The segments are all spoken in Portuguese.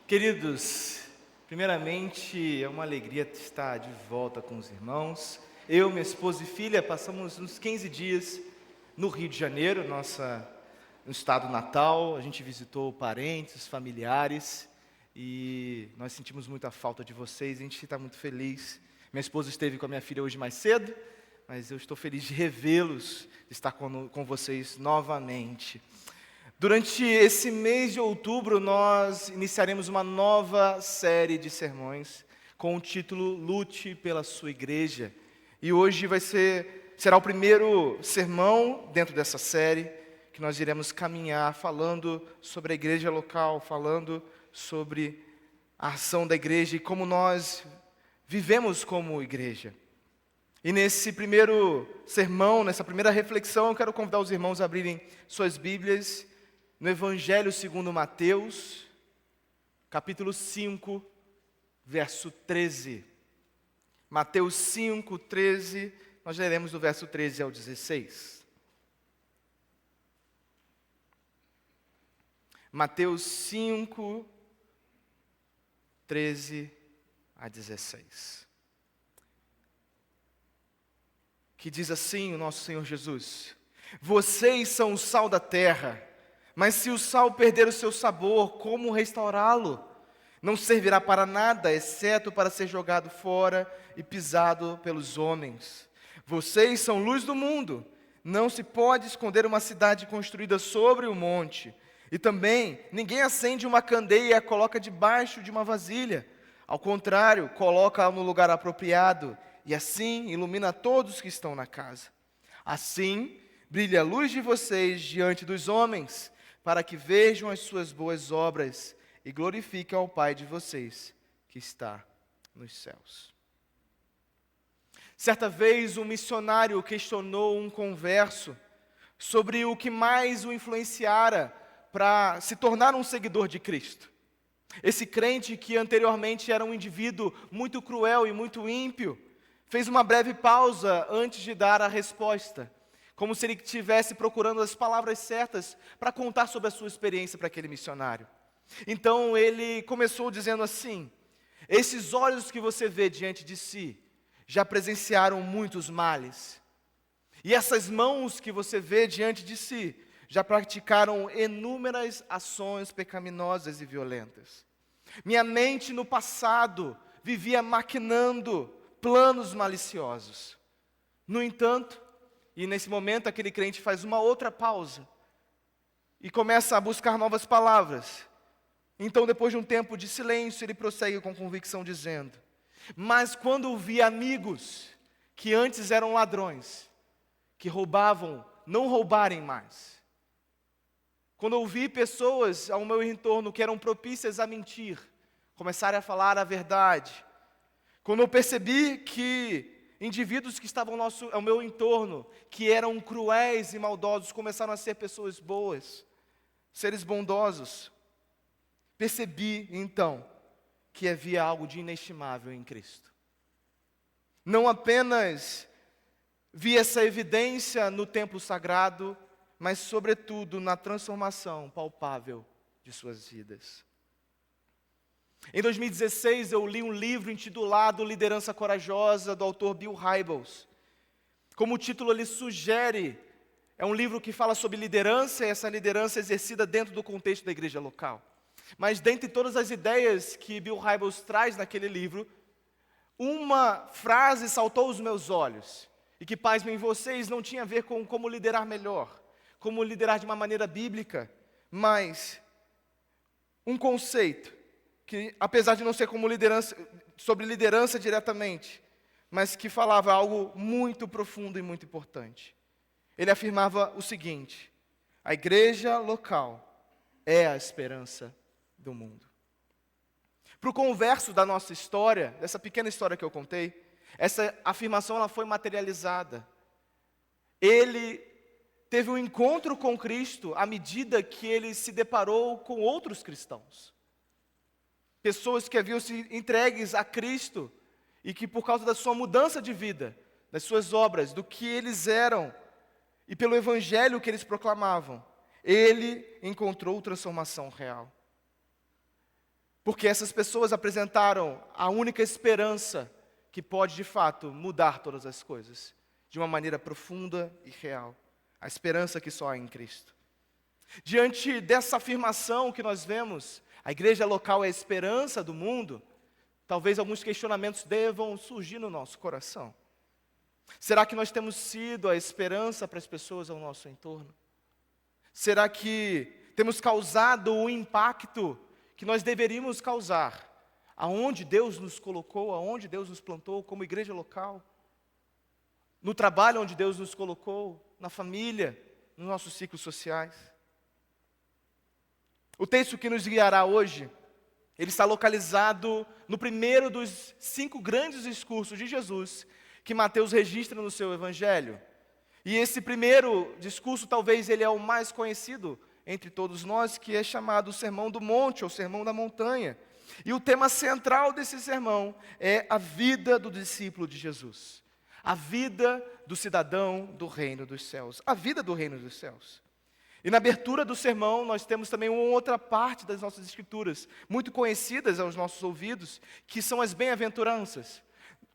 Queridos, primeiramente é uma alegria estar de volta com os irmãos. Eu, minha esposa e filha passamos uns 15 dias no Rio de Janeiro, no estado natal. A gente visitou parentes, familiares e nós sentimos muita falta de vocês. A gente está muito feliz. Minha esposa esteve com a minha filha hoje mais cedo, mas eu estou feliz de revê-los, de estar com vocês novamente. Durante esse mês de outubro, nós iniciaremos uma nova série de sermões com o título Lute pela Sua Igreja. E hoje será o primeiro sermão dentro dessa série que nós iremos caminhar falando sobre a igreja local, falando sobre a ação da igreja e como nós vivemos como igreja. E nesse primeiro sermão, nessa primeira reflexão, eu quero convidar os irmãos a abrirem suas Bíblias no Evangelho segundo Mateus, capítulo 5, verso 13. Mateus 5, 13, nós leremos do verso 13 ao 16. Mateus 5, 13 a 16. Que diz assim o nosso Senhor Jesus: Vocês são o sal da terra. Mas se o sal perder o seu sabor, como restaurá-lo? Não servirá para nada, exceto para ser jogado fora e pisado pelos homens. Vocês são luz do mundo. Não se pode esconder uma cidade construída sobre o monte. E também, ninguém acende uma candeia e a coloca debaixo de uma vasilha. Ao contrário, coloca-a no lugar apropriado, e assim ilumina todos que estão na casa. Assim, brilha a luz de vocês diante dos homens, para que vejam as suas boas obras e glorifiquem ao Pai de vocês, que está nos céus. Certa vez, um missionário questionou um converso sobre o que mais o influenciara para se tornar um seguidor de Cristo. Esse crente, que anteriormente era um indivíduo muito cruel e muito ímpio, fez uma breve pausa antes de dar a resposta, como se ele estivesse procurando as palavras certas para contar sobre a sua experiência para aquele missionário. Então ele começou dizendo assim: esses olhos que você vê diante de si já presenciaram muitos males. E essas mãos que você vê diante de si já praticaram inúmeras ações pecaminosas e violentas. Minha mente no passado vivia maquinando planos maliciosos. No entanto, e nesse momento aquele crente faz uma outra pausa e começa a buscar novas palavras. Então, depois de um tempo de silêncio, ele prossegue com convicção dizendo: mas quando vi amigos que antes eram ladrões, que roubavam, não roubarem mais. Quando eu vi pessoas ao meu entorno que eram propícias a mentir, começarem a falar a verdade. Quando eu percebi que indivíduos que estavam ao meu entorno, que eram cruéis e maldosos, começaram a ser pessoas boas, seres bondosos. Percebi, então, que havia algo de inestimável em Cristo. Não apenas vi essa evidência no templo sagrado, mas, sobretudo, na transformação palpável de suas vidas. Em 2016, eu li um livro intitulado Liderança Corajosa, do autor Bill Hybels. Como o título lhe sugere, é um livro que fala sobre liderança, e essa liderança exercida dentro do contexto da igreja local. Mas dentre todas as ideias que Bill Hybels traz naquele livro, uma frase saltou aos meus olhos, e que, pasmem vocês, não tinha a ver com como liderar melhor, como liderar de uma maneira bíblica, mas um conceito que, apesar de não ser como sobre liderança diretamente, mas que falava algo muito profundo e muito importante. Ele afirmava o seguinte: a igreja local é a esperança do mundo. Para o converso da nossa história, dessa pequena história que eu contei, essa afirmação ela foi materializada. Ele teve um encontro com Cristo à medida que ele se deparou com outros cristãos. Pessoas que haviam se entregues a Cristo e que, por causa da sua mudança de vida, das suas obras, do que eles eram e pelo evangelho que eles proclamavam, ele encontrou transformação real. Porque essas pessoas apresentaram a única esperança que pode, de fato, mudar todas as coisas, de uma maneira profunda e real. A esperança que só há em Cristo. Diante dessa afirmação que nós vemos, a igreja local é a esperança do mundo, talvez alguns questionamentos devam surgir no nosso coração. Será que nós temos sido a esperança para as pessoas ao nosso entorno? Será que temos causado o impacto que nós deveríamos causar, aonde Deus nos colocou, aonde Deus nos plantou como igreja local? No trabalho onde Deus nos colocou, na família, nos nossos ciclos sociais? O texto que nos guiará hoje, ele está localizado no primeiro dos 5 grandes discursos de Jesus, que Mateus registra no seu Evangelho. E esse primeiro discurso, talvez ele é o mais conhecido entre todos nós, que é chamado o Sermão do Monte, ou Sermão da Montanha. E o tema central desse sermão é a vida do discípulo de Jesus. A vida do cidadão do reino dos céus. A vida do reino dos céus. E na abertura do sermão, nós temos também uma outra parte das nossas escrituras, muito conhecidas aos nossos ouvidos, que são as bem-aventuranças,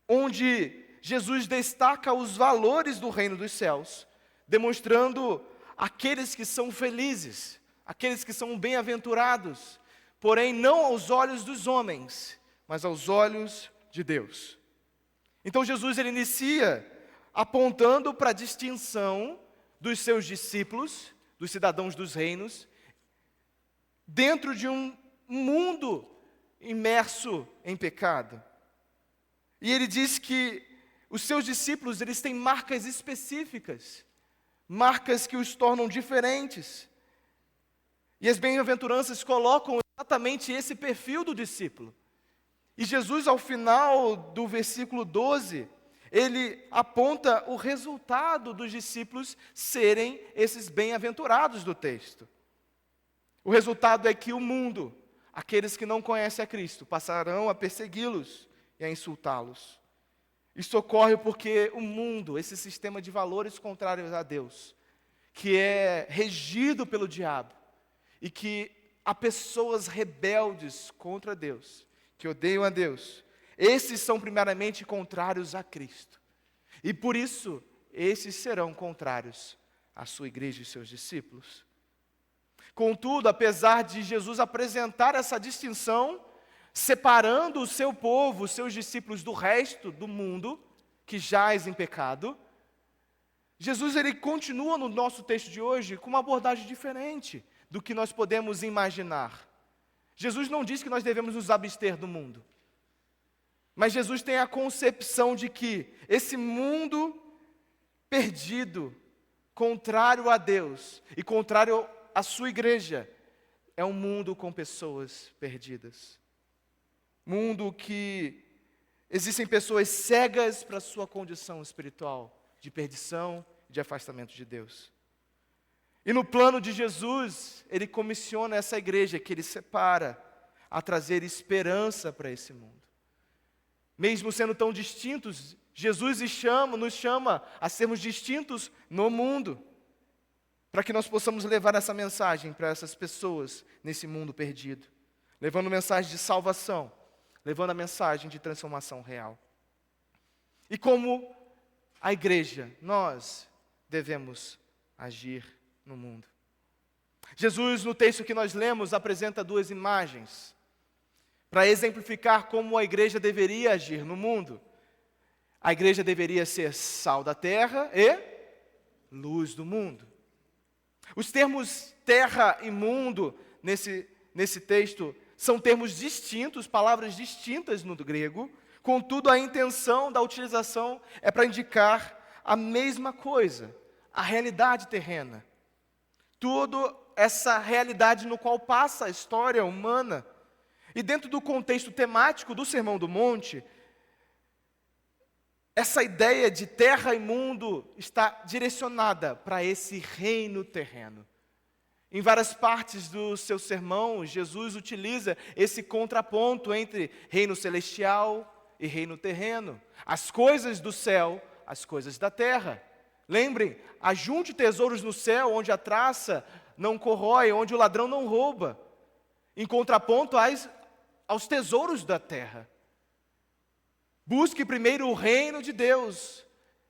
onde Jesus destaca os valores do reino dos céus, demonstrando aqueles que são felizes, aqueles que são bem-aventurados, porém não aos olhos dos homens, mas aos olhos de Deus. Então Jesus ele inicia apontando para a distinção dos seus discípulos, dos cidadãos dos reinos, dentro de um mundo imerso em pecado. E ele diz que os seus discípulos, eles têm marcas específicas, marcas que os tornam diferentes. E as bem-aventuranças colocam exatamente esse perfil do discípulo. E Jesus, ao final do versículo 12, ele aponta o resultado dos discípulos serem esses bem-aventurados do texto. O resultado é que o mundo, aqueles que não conhecem a Cristo, passarão a persegui-los e a insultá-los. Isso ocorre porque o mundo, esse sistema de valores contrários a Deus, que é regido pelo diabo, e que há pessoas rebeldes contra Deus, que odeiam a Deus, esses são primeiramente contrários a Cristo. E por isso, esses serão contrários à sua igreja e seus discípulos. Contudo, apesar de Jesus apresentar essa distinção, separando o seu povo, os seus discípulos do resto do mundo, que jaz em pecado, Jesus ele continua no nosso texto de hoje com uma abordagem diferente do que nós podemos imaginar. Jesus não diz que nós devemos nos abster do mundo, mas Jesus tem a concepção de que esse mundo perdido, contrário a Deus e contrário à sua igreja, é um mundo com pessoas perdidas. Mundo que existem pessoas cegas para a sua condição espiritual, de perdição e de afastamento de Deus. E no plano de Jesus, ele comissiona essa igreja que ele separa a trazer esperança para esse mundo. Mesmo sendo tão distintos, Jesus nos chama a sermos distintos no mundo, para que nós possamos levar essa mensagem para essas pessoas nesse mundo perdido, levando mensagem de salvação, levando a mensagem de transformação real. E como a igreja, nós devemos agir no mundo. Jesus, no texto que nós lemos, apresenta 2 imagens para exemplificar como a igreja deveria agir no mundo. A igreja deveria ser sal da terra e luz do mundo. Os termos terra e mundo nesse texto são termos distintos, palavras distintas no grego, contudo a intenção da utilização é para indicar a mesma coisa, a realidade terrena. Toda essa realidade no qual passa a história humana. E dentro do contexto temático do Sermão do Monte, essa ideia de terra e mundo está direcionada para esse reino terreno. Em várias partes do seu sermão, Jesus utiliza esse contraponto entre reino celestial e reino terreno. As coisas do céu, as coisas da terra. Lembrem, ajunte tesouros no céu, onde a traça não corrói, onde o ladrão não rouba. Em contraponto às aos tesouros da terra. Busque primeiro o reino de Deus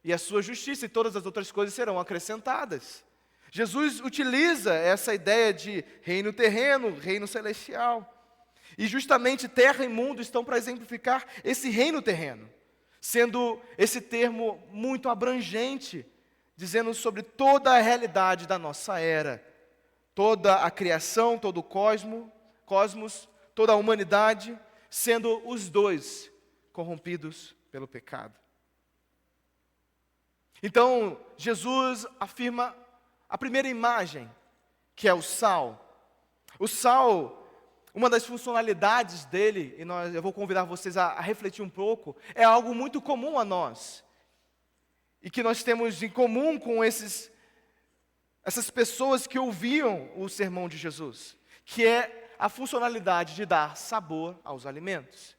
e a sua justiça, e todas as outras coisas serão acrescentadas. Jesus utiliza essa ideia de reino terreno, reino celestial. E justamente terra e mundo estão para exemplificar esse reino terreno, sendo esse termo muito abrangente, dizendo sobre toda a realidade da nossa era, toda a criação, todo o cosmos, toda a humanidade, sendo os dois corrompidos pelo pecado. Então, Jesus afirma a primeira imagem, que é o sal. O sal, uma das funcionalidades dele, e eu vou convidar vocês a refletir um pouco, é algo muito comum a nós, e que nós temos em comum com essas pessoas que ouviam o sermão de Jesus, que é a funcionalidade de dar sabor aos alimentos.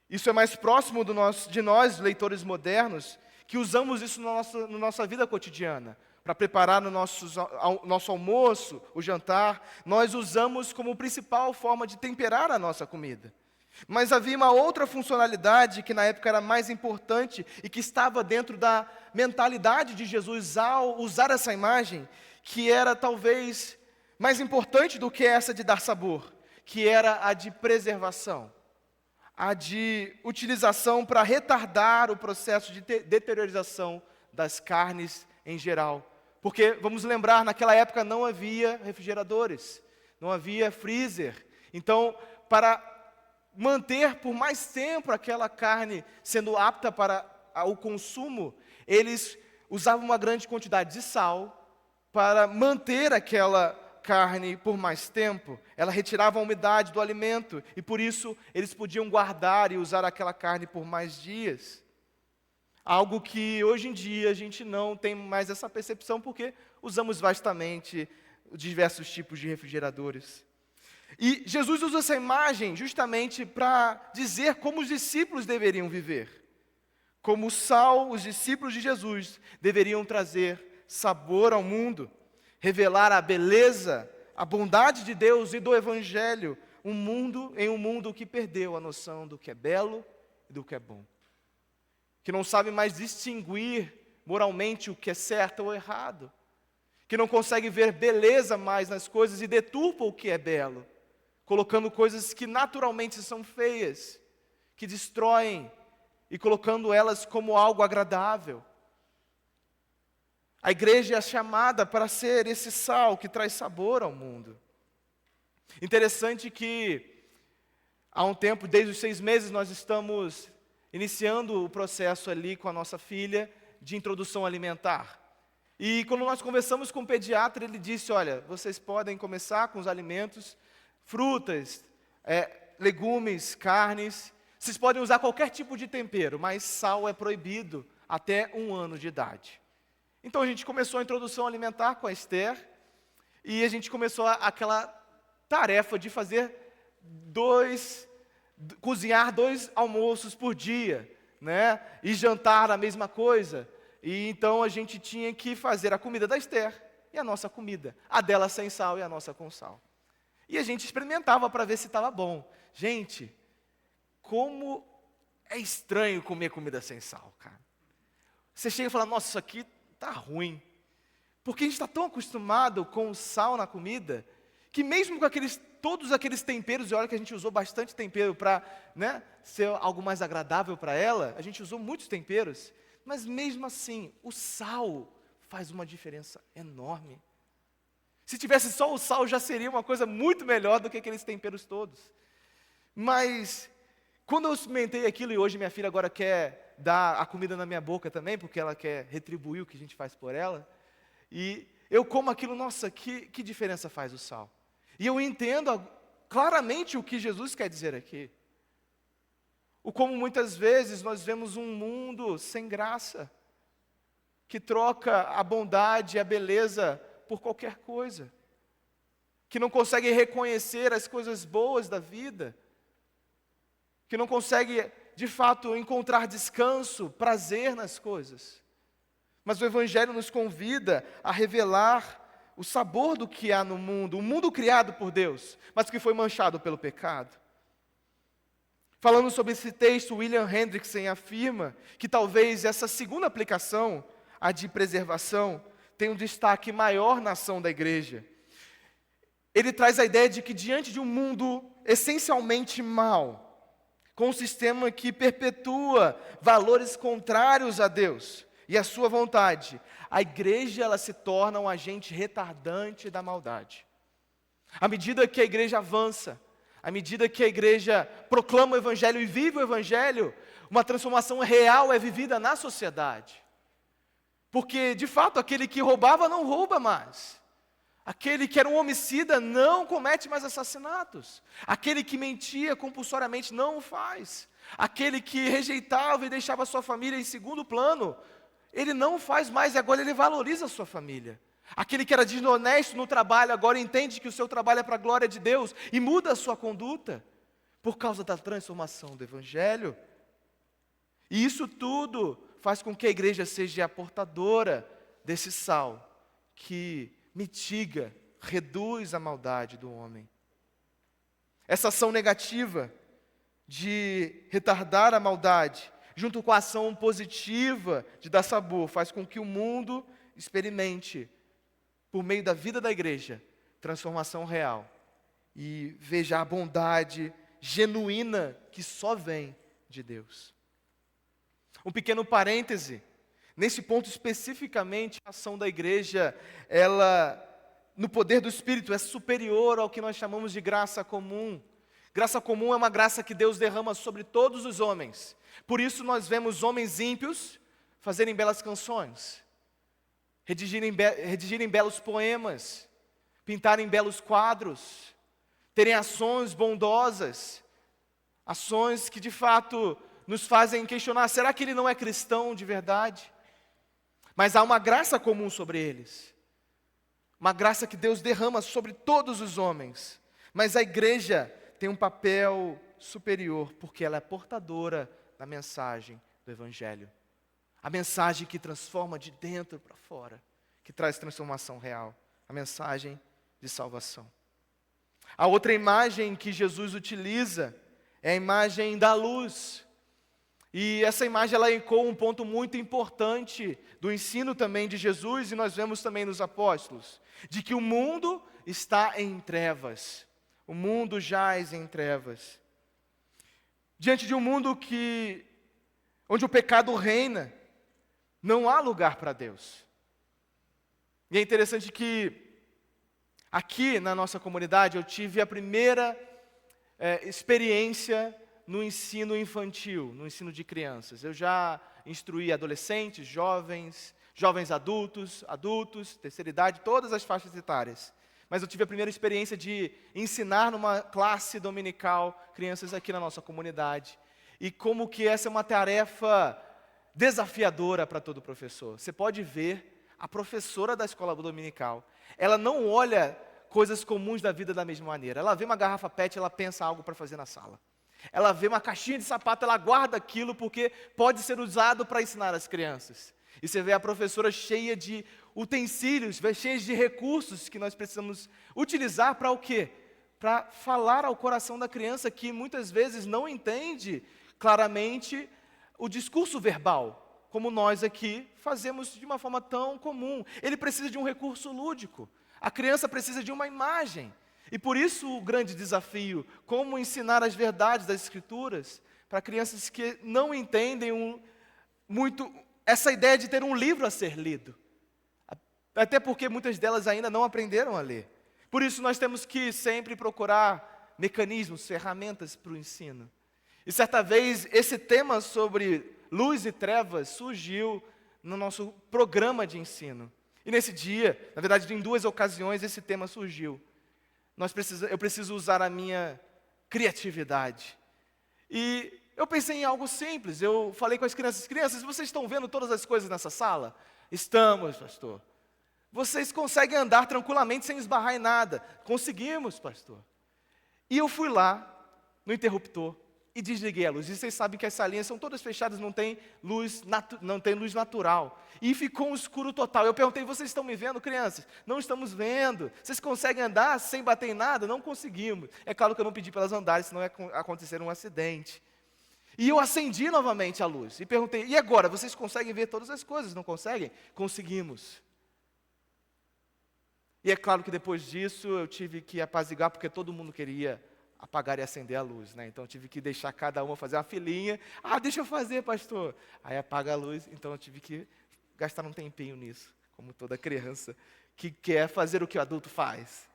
Isso é mais próximo de nós, leitores modernos, que usamos isso na nossa vida cotidiana. Para preparar no nosso almoço, o jantar, nós usamos como principal forma de temperar a nossa comida. Mas havia uma outra funcionalidade que na época era mais importante e que estava dentro da mentalidade de Jesus ao usar essa imagem, que era talvez mais importante do que essa de dar sabor, que era a de preservação, a de utilização para retardar o processo de deteriorização das carnes em geral. Porque, vamos lembrar, naquela época não havia refrigeradores, não havia freezer. Então, para manter por mais tempo aquela carne sendo apta para o consumo, eles usavam uma grande quantidade de sal para manter aquela carne por mais tempo. Ela retirava a umidade do alimento e, por isso, eles podiam guardar e usar aquela carne por mais dias. Algo que hoje em dia a gente não tem mais essa percepção porque usamos vastamente diversos tipos de refrigeradores. E Jesus usa essa imagem justamente para dizer como os discípulos deveriam viver. Como sal, os discípulos de Jesus deveriam trazer sabor ao mundo, revelar a beleza, a bondade de Deus e do Evangelho, em um mundo que perdeu a noção do que é belo e do que é bom. Que não sabe mais distinguir moralmente o que é certo ou errado, que não consegue ver beleza mais nas coisas e deturpa o que é belo, colocando coisas que naturalmente são feias, que destroem, e colocando elas como algo agradável. A igreja é chamada para ser esse sal que traz sabor ao mundo. Interessante que, há um tempo, desde os 6 meses, nós estamos iniciando o processo ali com a nossa filha de introdução alimentar. E quando nós conversamos com o pediatra, ele disse, olha, vocês podem começar com os alimentos, frutas, legumes, carnes, vocês podem usar qualquer tipo de tempero, mas sal é proibido até 1 ano de idade. Então a gente começou a introdução alimentar com a Esther, e a gente começou aquela tarefa de cozinhar 2 almoços por dia, né? E jantar a mesma coisa. E então a gente tinha que fazer a comida da Esther e a nossa comida, a dela sem sal e a nossa com sal. E a gente experimentava para ver se estava bom. Gente, como é estranho comer comida sem sal, cara. Você chega e fala, nossa, isso aqui tá ruim. Porque a gente está tão acostumado com o sal na comida, que mesmo com todos aqueles temperos, e olha que a gente usou bastante tempero para, né, ser algo mais agradável para ela, a gente usou muitos temperos, mas mesmo assim, o sal faz uma diferença enorme. Se tivesse só o sal, já seria uma coisa muito melhor do que aqueles temperos todos. Mas, quando eu experimentei aquilo, e hoje minha filha agora quer dar a comida na minha boca também, porque ela quer retribuir o que a gente faz por ela, e eu como aquilo, nossa, que diferença faz o sal? E eu entendo claramente o que Jesus quer dizer aqui. O como muitas vezes nós vemos um mundo sem graça, que troca a bondade e a beleza por qualquer coisa, que não consegue reconhecer as coisas boas da vida, que não consegue, de fato, encontrar descanso, prazer nas coisas. Mas o Evangelho nos convida a revelar o sabor do que há no mundo, um mundo criado por Deus, mas que foi manchado pelo pecado. Falando sobre esse texto, William Hendrickson afirma que talvez essa segunda aplicação, a de preservação, tenha um destaque maior na ação da igreja. Ele traz a ideia de que diante de um mundo essencialmente mau, com um sistema que perpetua valores contrários a Deus e a sua vontade, a igreja ela se torna um agente retardante da maldade. À medida que a igreja avança, à medida que a igreja proclama o evangelho e vive o evangelho, uma transformação real é vivida na sociedade. Porque, de fato, aquele que roubava não rouba mais. Aquele que era um homicida não comete mais assassinatos. Aquele que mentia compulsoriamente não o faz. Aquele que rejeitava e deixava a sua família em segundo plano, ele não o faz mais e agora ele valoriza a sua família. Aquele que era desonesto no trabalho agora entende que o seu trabalho é para a glória de Deus e muda a sua conduta por causa da transformação do Evangelho. E isso tudo faz com que a igreja seja a portadora desse sal que mitiga, reduz a maldade do homem. Essa ação negativa de retardar a maldade, junto com a ação positiva de dar sabor, faz com que o mundo experimente, por meio da vida da igreja, transformação real e veja a bondade genuína que só vem de Deus. Um pequeno parêntese, nesse ponto especificamente, a ação da igreja, ela, no poder do Espírito, é superior ao que nós chamamos de graça comum. Graça comum é uma graça que Deus derrama sobre todos os homens. Por isso nós vemos homens ímpios fazerem belas canções, redigirem belos poemas, pintarem belos quadros, terem ações bondosas, ações que de fato nos fazem questionar, será que ele não é cristão de verdade? Mas há uma graça comum sobre eles, uma graça que Deus derrama sobre todos os homens, mas a igreja tem um papel superior, porque ela é portadora da mensagem do Evangelho. A mensagem que transforma de dentro para fora, que traz transformação real, a mensagem de salvação. A outra imagem que Jesus utiliza é a imagem da luz. E essa imagem ela ecoa um ponto muito importante do ensino também de Jesus, e nós vemos também nos apóstolos, de que o mundo está em trevas. O mundo jaz em trevas. Diante de um mundo onde o pecado reina, não há lugar para Deus. E é interessante que aqui na nossa comunidade eu tive a primeira experiência no ensino infantil, no ensino de crianças. Eu já instruí adolescentes, jovens adultos, terceira idade, todas as faixas etárias. Mas eu tive a primeira experiência de ensinar numa classe dominical crianças aqui na nossa comunidade. E como que essa é uma tarefa desafiadora para todo professor. Você pode ver a professora da escola dominical, ela não olha coisas comuns da vida da mesma maneira. Ela vê uma garrafa PET, ela pensa algo para fazer na sala. Ela vê uma caixinha de sapato, ela guarda aquilo porque pode ser usado para ensinar as crianças. E você vê a professora cheia de utensílios, cheia de recursos que nós precisamos utilizar para o quê? Para falar ao coração da criança que muitas vezes não entende claramente o discurso verbal, como nós aqui fazemos de uma forma tão comum. Ele precisa de um recurso lúdico. A criança precisa de uma imagem. E por isso o grande desafio, como ensinar as verdades das Escrituras para crianças que não entendem muito essa ideia de ter um livro a ser lido. Até porque muitas delas ainda não aprenderam a ler. Por isso nós temos que sempre procurar mecanismos, ferramentas para o ensino. E certa vez esse tema sobre luz e trevas surgiu no nosso programa de ensino. E nesse dia, na verdade em duas ocasiões esse tema surgiu. Eu preciso usar a minha criatividade. E eu pensei em algo simples. Eu falei com as crianças, vocês estão vendo todas as coisas nessa sala? Estamos, pastor. Vocês conseguem andar tranquilamente sem esbarrar em nada? Conseguimos, pastor. E eu fui lá no interruptor e desliguei a luz. E vocês sabem que as salinhas são todas fechadas, não tem luz natural. E ficou um escuro total. Eu perguntei, vocês estão me vendo, crianças? Não estamos vendo. Vocês conseguem andar sem bater em nada? Não conseguimos. É claro que eu não pedi para elas andarem, senão ia acontecer um acidente. E eu acendi novamente a luz e perguntei: e agora, vocês conseguem ver todas as coisas, não conseguem? Conseguimos. E é claro que depois disso eu tive que apaziguar, porque todo mundo queria apagar e acender a luz, né? Então eu tive que deixar cada uma fazer uma filinha. Ah, deixa eu fazer, pastor. Aí apaga a luz, então eu tive que gastar um tempinho nisso, como toda criança que quer fazer o que o adulto faz.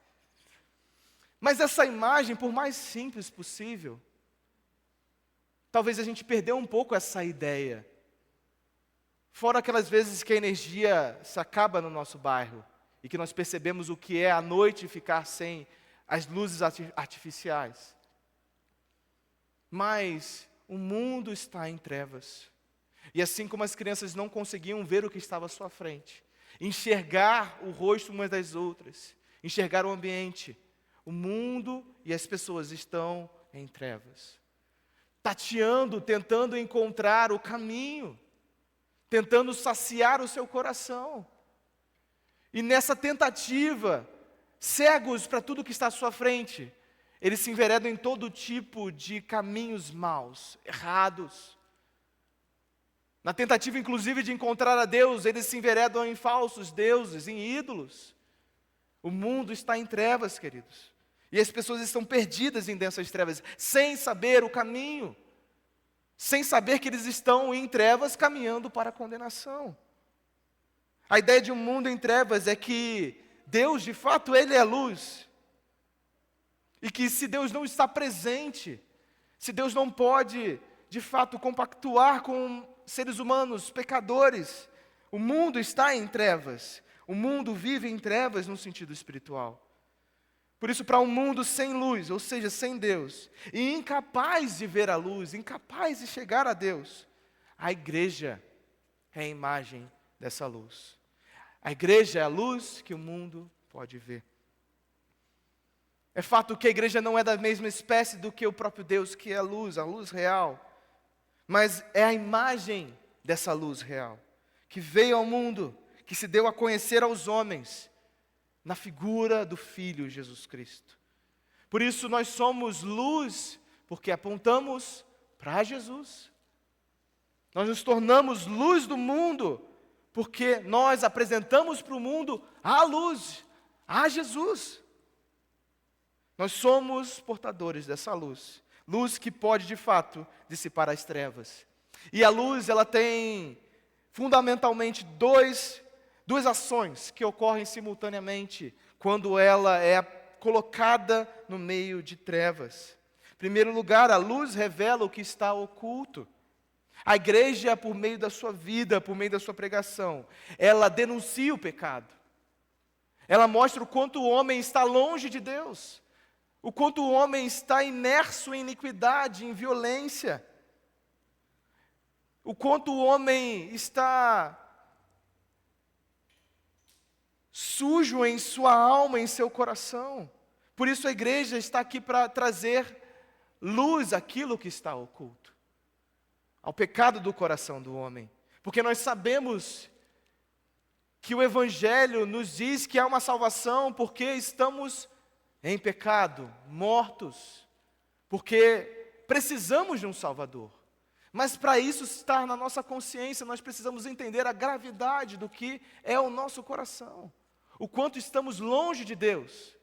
Mas essa imagem, por mais simples possível, talvez a gente perdeu um pouco essa ideia. Fora aquelas vezes que a energia se acaba no nosso bairro e que nós percebemos o que é a noite ficar sem as luzes artificiais. Mas o mundo está em trevas. E assim como as crianças não conseguiam ver o que estava à sua frente, enxergar o rosto umas das outras, enxergar o ambiente, o mundo e as pessoas estão em trevas. Tateando, tentando encontrar o caminho, tentando saciar o seu coração. E nessa tentativa, cegos para tudo que está à sua frente, eles se enveredam em todo tipo de caminhos maus, errados. Na tentativa, inclusive, de encontrar a Deus, eles se enveredam em falsos deuses, em ídolos. O mundo está em trevas, queridos. E as pessoas estão perdidas em densas trevas, sem saber o caminho, sem saber que eles estão em trevas caminhando para a condenação. A ideia de um mundo em trevas é que Deus, de fato, Ele é luz. E que se Deus não está presente, se Deus não pode, de fato, compactuar com seres humanos, pecadores, o mundo está em trevas. O mundo vive em trevas no sentido espiritual. Por isso, para um mundo sem luz, ou seja, sem Deus, e incapaz de ver a luz, incapaz de chegar a Deus, a igreja é a imagem dessa luz. A igreja é a luz que o mundo pode ver. É fato que a igreja não é da mesma espécie do que o próprio Deus, que é a luz real. Mas é a imagem dessa luz real, que veio ao mundo, que se deu a conhecer aos homens, na figura do Filho Jesus Cristo. Por isso nós somos luz, porque apontamos para Jesus. Nós nos tornamos luz do mundo, porque nós apresentamos para o mundo a luz, a Jesus. Nós somos portadores dessa luz. Luz que pode, de fato, dissipar as trevas. E a luz, ela tem fundamentalmente duas ações que ocorrem simultaneamente quando ela é colocada no meio de trevas. Em primeiro lugar, a luz revela o que está oculto. A igreja, por meio da sua vida, por meio da sua pregação, ela denuncia o pecado. Ela mostra o quanto o homem está longe de Deus, o quanto o homem está imerso em iniquidade, em violência, o quanto o homem está sujo em sua alma, em seu coração. Por isso a igreja está aqui para trazer luz àquilo que está oculto, ao pecado do coração do homem. Porque nós sabemos que o Evangelho nos diz que há uma salvação porque estamos em pecado, mortos, porque precisamos de um Salvador. Mas para isso estar na nossa consciência, nós precisamos entender a gravidade do que é o nosso coração, o quanto estamos longe de Deus.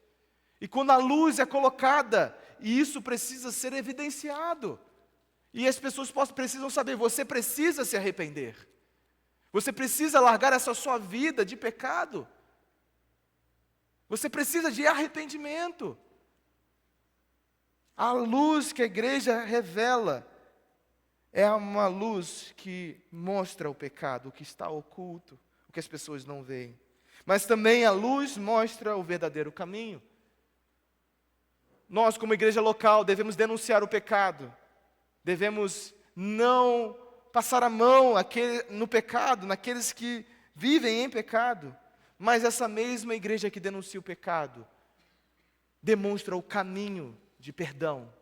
E quando a luz é colocada, e isso precisa ser evidenciado, e as pessoas precisam saber, você precisa se arrepender, você precisa largar essa sua vida de pecado, você precisa de arrependimento. A luz que a igreja revela é uma luz que mostra o pecado, o que está oculto, o que as pessoas não veem. Mas também a luz mostra o verdadeiro caminho. Nós, como igreja local, devemos denunciar o pecado. Devemos não passar a mão no pecado, naqueles que vivem em pecado. Mas essa mesma igreja que denuncia o pecado demonstra o caminho de perdão,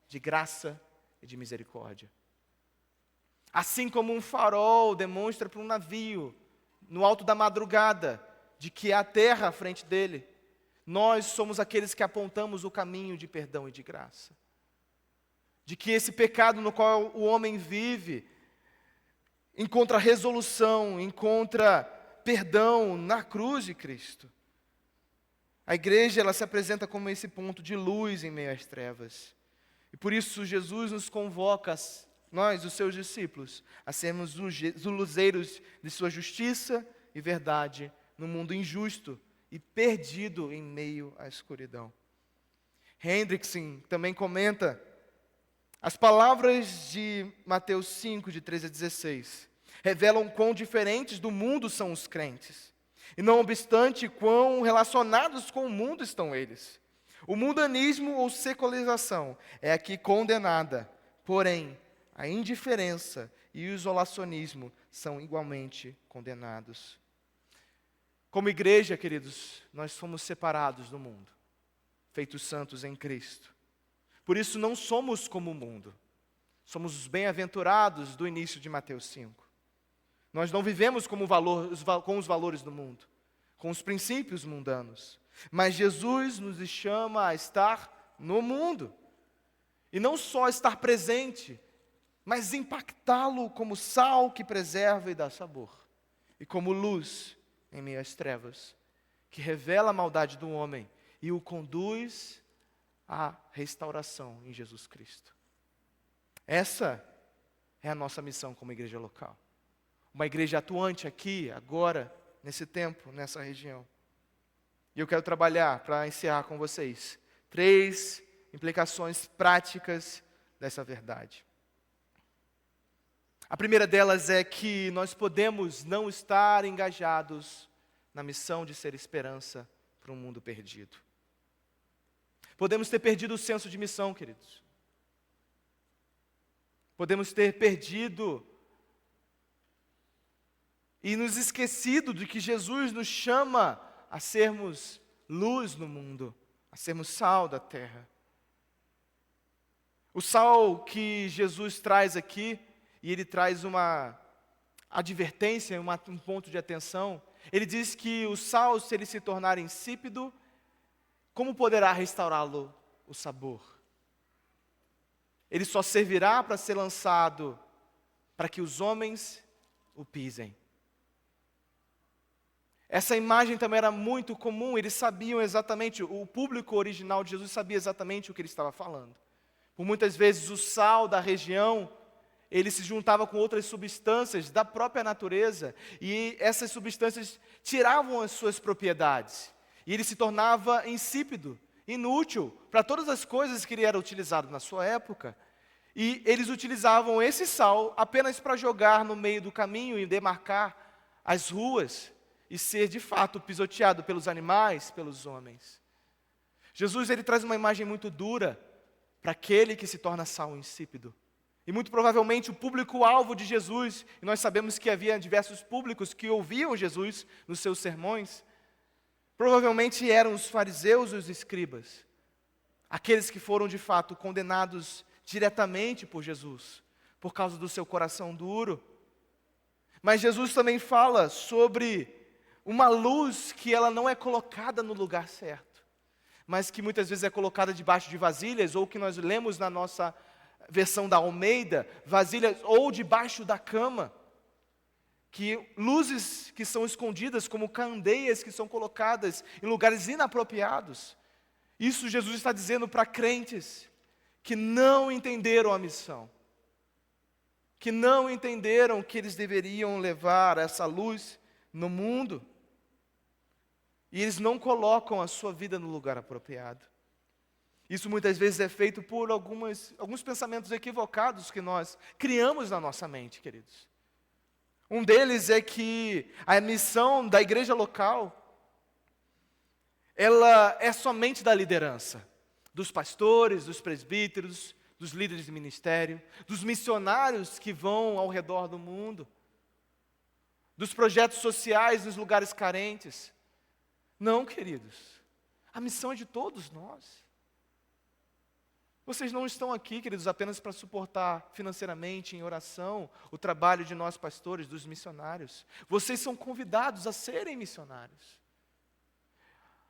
de graça e de misericórdia. Assim como um farol demonstra para um navio, no alto da madrugada, de que há terra à frente dele, nós somos aqueles que apontamos o caminho de perdão e de graça. de que esse pecado no qual o homem vive encontra resolução, encontra perdão na cruz de Cristo. A igreja, ela se apresenta como esse ponto de luz em meio às trevas. E por isso Jesus nos convoca, nós, os seus discípulos, a sermos luzeiros de sua justiça e verdade no mundo injusto e perdido em meio à escuridão. Hendrickson também comenta: as palavras de Mateus 5, de 13 a 16, revelam quão diferentes do mundo são os crentes. E não obstante, quão relacionados com o mundo estão eles. O mundanismo ou secularização é aqui condenada, porém, a indiferença e o isolacionismo são igualmente condenados. Como igreja, queridos, nós fomos separados do mundo, feitos santos em Cristo. Por isso não somos como o mundo. Somos os bem-aventurados do início de Mateus 5. Nós não vivemos com os valores do mundo, com os princípios mundanos. Mas Jesus nos chama a estar no mundo. E não só estar presente, mas impactá-lo como sal que preserva e dá sabor. E como luz em meio às trevas, que revela a maldade do homem e o conduz à restauração em Jesus Cristo. Essa é a nossa missão como igreja local. Uma igreja atuante aqui, agora, nesse tempo, nessa região. E eu quero trabalhar, para encerrar com vocês, 3 implicações práticas dessa verdade. A primeira delas é que nós podemos não estar engajados na missão de ser esperança para um mundo perdido. Podemos ter perdido o senso de missão, queridos. Podemos ter perdido e nos esquecido de que Jesus nos chama a sermos luz no mundo, a sermos sal da terra. O sal que Jesus traz aqui, e ele traz uma advertência, um ponto de atenção. Ele diz que o sal, se ele se tornar insípido, como poderá restaurá-lo o sabor? Ele só servirá para ser lançado para que os homens o pisem. Essa imagem também era muito comum, eles sabiam exatamente, o público original de Jesus sabia exatamente o que ele estava falando. Por muitas vezes o sal da região, ele se juntava com outras substâncias da própria natureza, e essas substâncias tiravam as suas propriedades, e ele se tornava insípido, inútil, para todas as coisas que ele era utilizado na sua época, e eles utilizavam esse sal apenas para jogar no meio do caminho e demarcar as ruas, e ser de fato pisoteado pelos animais, pelos homens. Jesus, ele traz uma imagem muito dura para aquele que se torna sal insípido. E muito provavelmente o público-alvo de Jesus, e nós sabemos que havia diversos públicos que ouviam Jesus nos seus sermões, provavelmente eram os fariseus e os escribas, aqueles que foram de fato condenados diretamente por Jesus, por causa do seu coração duro. Mas Jesus também fala sobre uma luz que ela não é colocada no lugar certo, mas que muitas vezes é colocada debaixo de vasilhas, ou que nós lemos na nossa versão da Almeida, vasilhas ou debaixo da cama, que luzes que são escondidas como candeias que são colocadas em lugares inapropriados. Isso Jesus está dizendo para crentes que não entenderam a missão, que não entenderam que eles deveriam levar essa luz no mundo, e eles não colocam a sua vida no lugar apropriado. Isso muitas vezes é feito por alguns pensamentos equivocados que nós criamos na nossa mente, queridos. Um deles é que a missão da igreja local, ela é somente da liderança, dos pastores, dos presbíteros, dos líderes de ministério, dos missionários que vão ao redor do mundo, dos projetos sociais nos lugares carentes. Não, queridos, a missão é de todos nós. Vocês não estão aqui, queridos, apenas para suportar financeiramente, em oração, o trabalho de nós pastores, dos missionários. Vocês são convidados a serem missionários.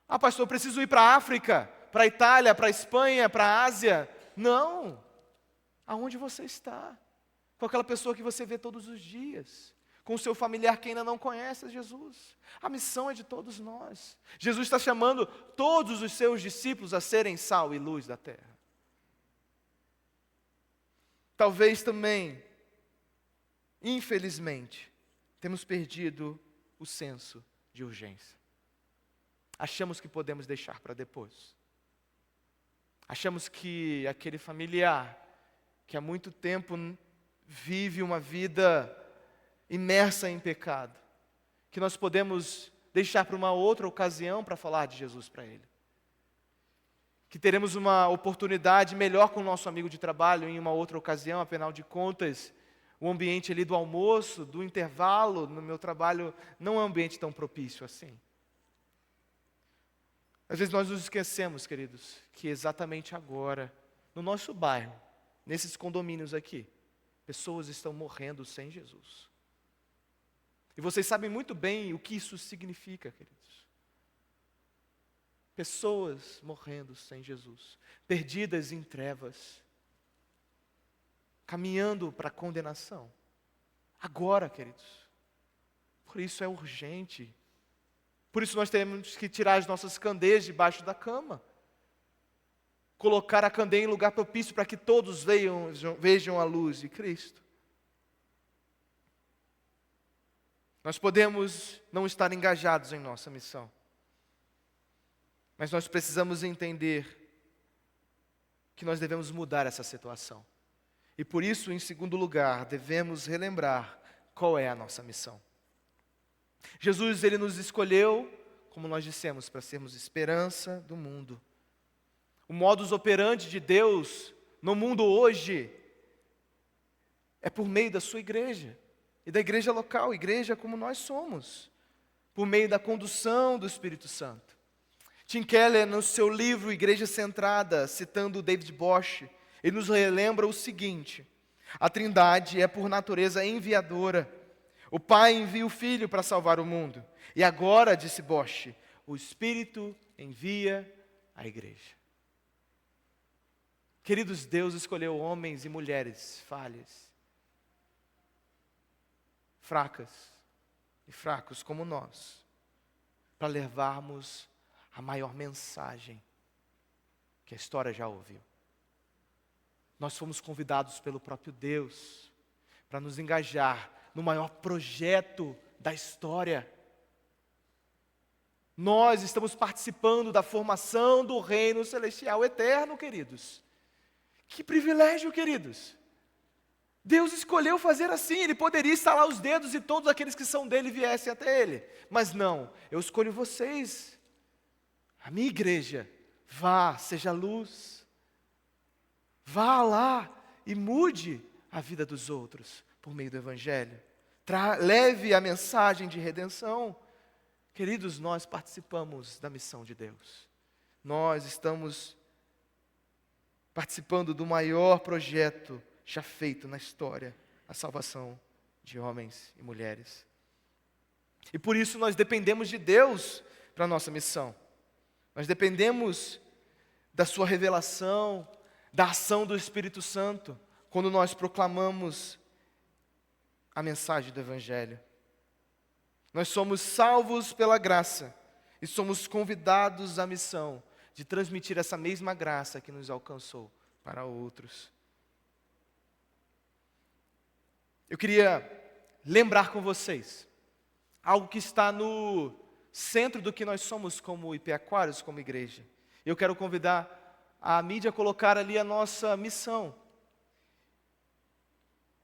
Ah, pastor, eu preciso ir para a África, para a Itália, para a Espanha, para a Ásia. Não. aonde você está, com aquela pessoa que você vê todos os dias, com o seu familiar que ainda não conhece a Jesus. A missão é de todos nós. Jesus está chamando todos os seus discípulos a serem sal e luz da terra. Talvez também, infelizmente, temos perdido o senso de urgência. Achamos que podemos deixar para depois. Achamos que aquele familiar que há muito tempo vive uma vida imersa em pecado, que nós podemos deixar para uma outra ocasião para falar de Jesus para ele. Que teremos uma oportunidade melhor com o nosso amigo de trabalho em uma outra ocasião, afinal de contas, o ambiente ali do almoço, do intervalo, no meu trabalho, não é um ambiente tão propício assim. Às vezes nós nos esquecemos, queridos, que exatamente agora, no nosso bairro, nesses condomínios aqui, pessoas estão morrendo sem Jesus. E vocês sabem muito bem o que isso significa, queridos. Pessoas morrendo sem Jesus, perdidas em trevas, caminhando para a condenação. Agora, queridos. Por isso é urgente. Por isso nós temos que tirar as nossas candeias debaixo da cama. Colocar a candeia em lugar propício para que todos vejam a luz de Cristo. Nós podemos não estar engajados em nossa missão. Mas nós precisamos entender que nós devemos mudar essa situação. E por isso, em segundo lugar, devemos relembrar qual é a nossa missão. Jesus, ele nos escolheu, como nós dissemos, para sermos esperança do mundo. O modus operandi de Deus no mundo hoje é por meio da sua igreja. E da igreja local, igreja como nós somos. Por meio da condução do Espírito Santo. Tim Keller, no seu livro Igreja Centrada, citando David Bosch, ele nos relembra o seguinte: a Trindade é por natureza enviadora. O Pai envia o Filho para salvar o mundo. E agora, disse Bosch, o Espírito envia a igreja. Queridos, Deus escolheu homens e mulheres falhas, fracas e fracos como nós, para levarmos a maior mensagem que a história já ouviu. Nós fomos convidados pelo próprio Deus para nos engajar no maior projeto da história. Nós estamos participando da formação do reino celestial eterno, queridos. Que privilégio, queridos. Deus escolheu fazer assim. Ele poderia estalar os dedos e todos aqueles que são dele viessem até ele. Mas não, eu escolho vocês. A minha igreja, vá, seja luz. Vá lá e mude a vida dos outros por meio do Evangelho. Leve a mensagem de redenção. Queridos, nós participamos da missão de Deus. Nós estamos participando do maior projeto já feito na história, a salvação de homens e mulheres. E por isso nós dependemos de Deus para a nossa missão. Nós dependemos da sua revelação, da ação do Espírito Santo, quando nós proclamamos a mensagem do Evangelho. Nós somos salvos pela graça e somos convidados à missão de transmitir essa mesma graça que nos alcançou para outros. Eu queria lembrar com vocês algo que está no centro do que nós somos como IP Aquários, como igreja. Eu quero convidar a mídia a colocar ali a nossa missão.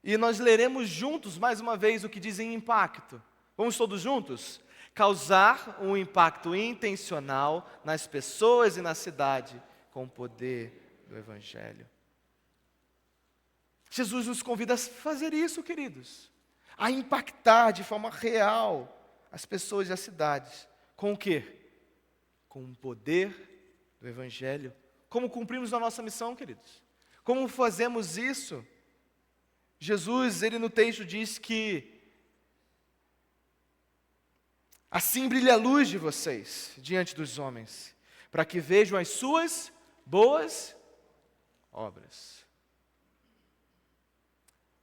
E nós leremos juntos, mais uma vez, o que diz em impacto. Vamos todos juntos? Causar um impacto intencional nas pessoas e na cidade com o poder do Evangelho. Jesus nos convida a fazer isso, queridos. A impactar de forma real as pessoas e as cidades. Com o quê? Com o poder do Evangelho. Como cumprimos a nossa missão, queridos? Como fazemos isso? Jesus, ele no texto diz que assim brilha a luz de vocês diante dos homens, para que vejam as suas boas obras.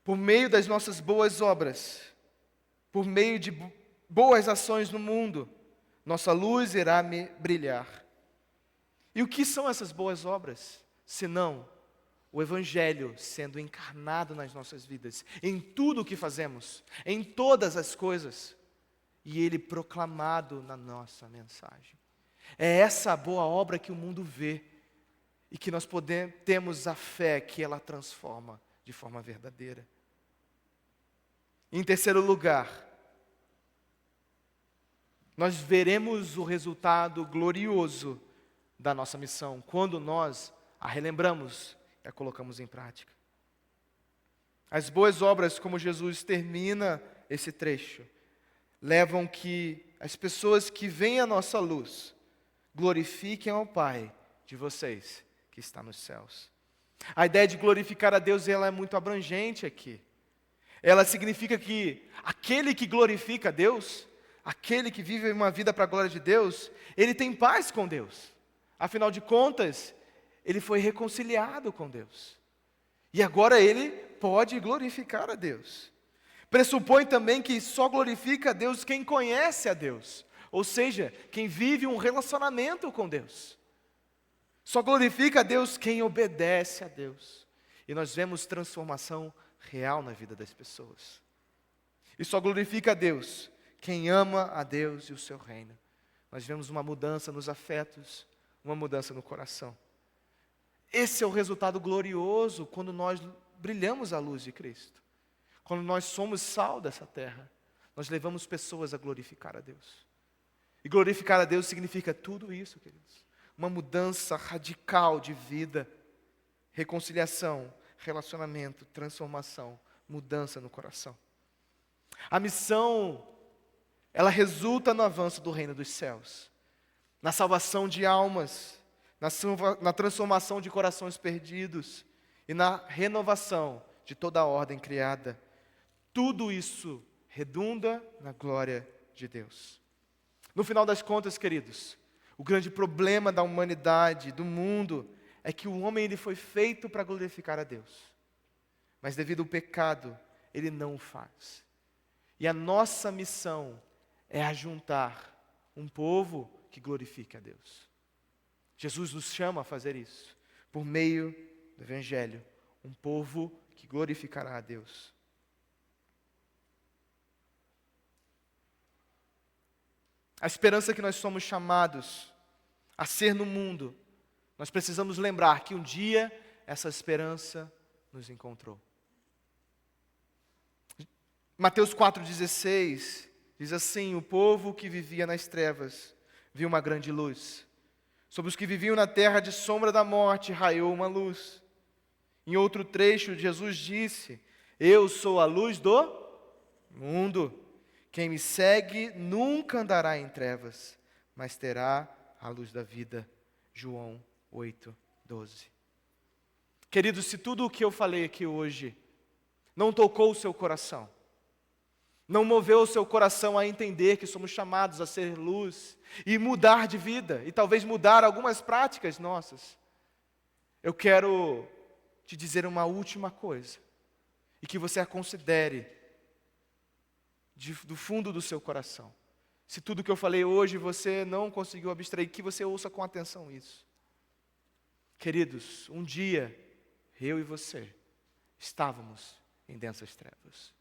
Por meio das nossas boas obras, por meio de boas ações no mundo, nossa luz irá brilhar. E o que são essas boas obras? Senão o Evangelho sendo encarnado nas nossas vidas, em tudo o que fazemos, em todas as coisas, e Ele proclamado na nossa mensagem. É essa boa obra que o mundo vê, e que nós temos a fé que ela transforma de forma verdadeira. Em terceiro lugar, nós veremos o resultado glorioso da nossa missão, quando nós a relembramos e a colocamos em prática. As boas obras, como Jesus termina esse trecho, levam que as pessoas que veem a nossa luz glorifiquem ao Pai de vocês que está nos céus. A ideia de glorificar a Deus, ela é muito abrangente aqui. Ela significa que aquele que glorifica a Deus, aquele que vive uma vida para a glória de Deus, ele tem paz com Deus. Afinal de contas, ele foi reconciliado com Deus. E agora ele pode glorificar a Deus. Pressupõe também que só glorifica a Deus quem conhece a Deus. Ou seja, quem vive um relacionamento com Deus. Só glorifica a Deus quem obedece a Deus. E nós vemos transformação real na vida das pessoas. E só glorifica a Deus quem ama a Deus e o seu reino. Nós vemos uma mudança nos afetos, uma mudança no coração. Esse é o resultado glorioso quando nós brilhamos a luz de Cristo. Quando nós somos sal dessa terra, nós levamos pessoas a glorificar a Deus. E glorificar a Deus significa tudo isso, queridos. Uma mudança radical de vida, reconciliação, relacionamento, transformação, mudança no coração. A missão, ela resulta no avanço do reino dos céus, na salvação de almas, na transformação de corações perdidos e na renovação de toda a ordem criada. Tudo isso redunda na glória de Deus. No final das contas, queridos, o grande problema da humanidade, do mundo, é que o homem ele foi feito para glorificar a Deus. Mas devido ao pecado, ele não o faz. E a nossa missão é ajuntar um povo que glorifique a Deus. Jesus nos chama a fazer isso, por meio do Evangelho, um povo que glorificará a Deus. A esperança que nós somos chamados a ser no mundo, nós precisamos lembrar que um dia essa esperança nos encontrou. Mateus 4,16 diz assim: o povo que vivia nas trevas viu uma grande luz. Sobre os que viviam na terra de sombra da morte raiou uma luz. Em outro trecho, Jesus disse: eu sou a luz do mundo. Quem me segue nunca andará em trevas, mas terá a luz da vida. João 8:12. Queridos, se tudo o que eu falei aqui hoje não tocou o seu coração, não moveu o seu coração a entender que somos chamados a ser luz e mudar de vida, e talvez mudar algumas práticas nossas, eu quero te dizer uma última coisa, e que você a considere do fundo do seu coração. Se tudo que eu falei hoje você não conseguiu abstrair, que você ouça com atenção isso. Queridos, um dia, eu e você, estávamos em densas trevas.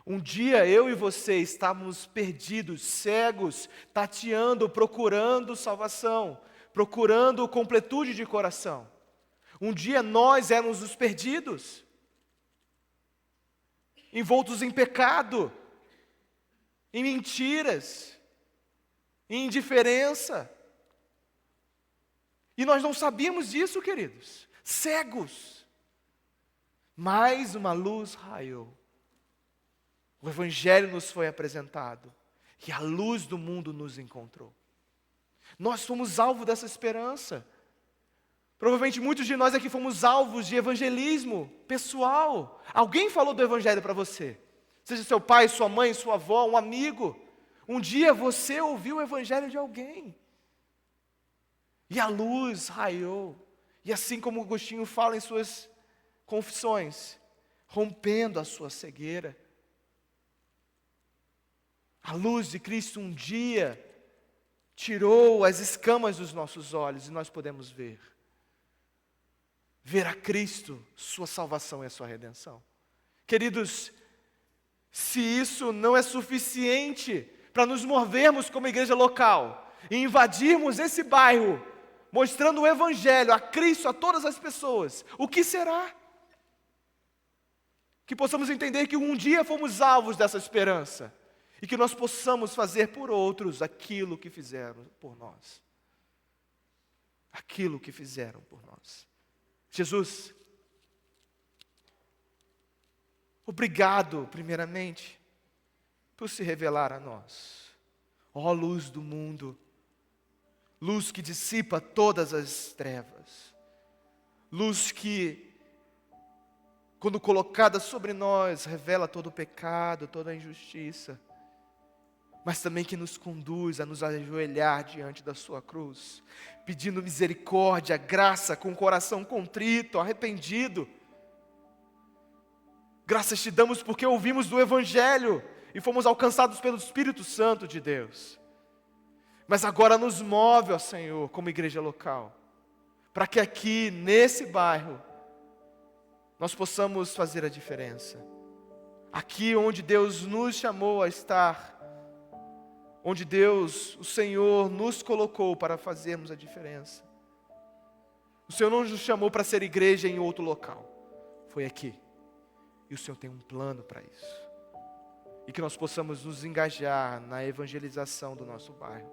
Um dia eu e você estávamos perdidos, cegos, tateando, procurando salvação, procurando completude de coração. Um dia nós éramos os perdidos, envoltos em pecado, em mentiras, em indiferença. E nós não sabíamos disso, queridos, cegos. Mas uma luz raiou. O Evangelho nos foi apresentado e a luz do mundo nos encontrou. Nós fomos alvo dessa esperança. Provavelmente muitos de nós aqui fomos alvos de evangelismo pessoal. Alguém falou do Evangelho para você. Seja seu pai, sua mãe, sua avó, um amigo. Um dia você ouviu o Evangelho de alguém. E a luz raiou. E assim como Agostinho fala em suas confissões, rompendo a sua cegueira. A luz de Cristo um dia tirou as escamas dos nossos olhos e nós podemos ver. Ver a Cristo, sua salvação e a sua redenção. Queridos, se isso não é suficiente para nos movermos como igreja local e invadirmos esse bairro, mostrando o Evangelho, a Cristo, a todas as pessoas, o que será? Que possamos entender que um dia fomos alvos dessa esperança e que nós possamos fazer por outros aquilo que fizeram por nós. Aquilo que fizeram por nós. Jesus, obrigado, primeiramente, por se revelar a nós. Ó luz do mundo, luz que dissipa todas as trevas, luz que, quando colocada sobre nós, revela todo o pecado, toda a injustiça, mas também que nos conduz a nos ajoelhar diante da sua cruz, pedindo misericórdia, graça, com o coração contrito, arrependido. Graças te damos porque ouvimos do Evangelho e fomos alcançados pelo Espírito Santo de Deus. Mas agora nos move, ó Senhor, como igreja local, para que aqui, nesse bairro, nós possamos fazer a diferença. Aqui onde Deus nos chamou a estar, onde Deus, o Senhor, nos colocou para fazermos a diferença. O Senhor não nos chamou para ser igreja em outro local, foi aqui. E o Senhor tem um plano para isso. E que nós possamos nos engajar na evangelização do nosso bairro.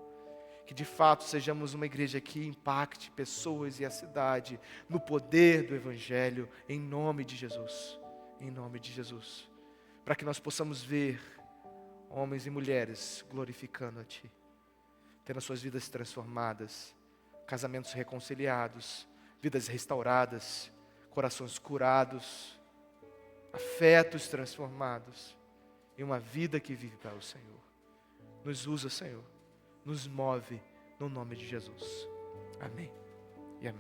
Que de fato sejamos uma igreja que impacte pessoas e a cidade no poder do Evangelho, em nome de Jesus. Em nome de Jesus. Para que nós possamos ver homens e mulheres glorificando a Ti, tendo as suas vidas transformadas, casamentos reconciliados, vidas restauradas, corações curados, afetos transformados, e uma vida que vive para o Senhor. Nos usa, Senhor, nos move, no nome de Jesus. Amém.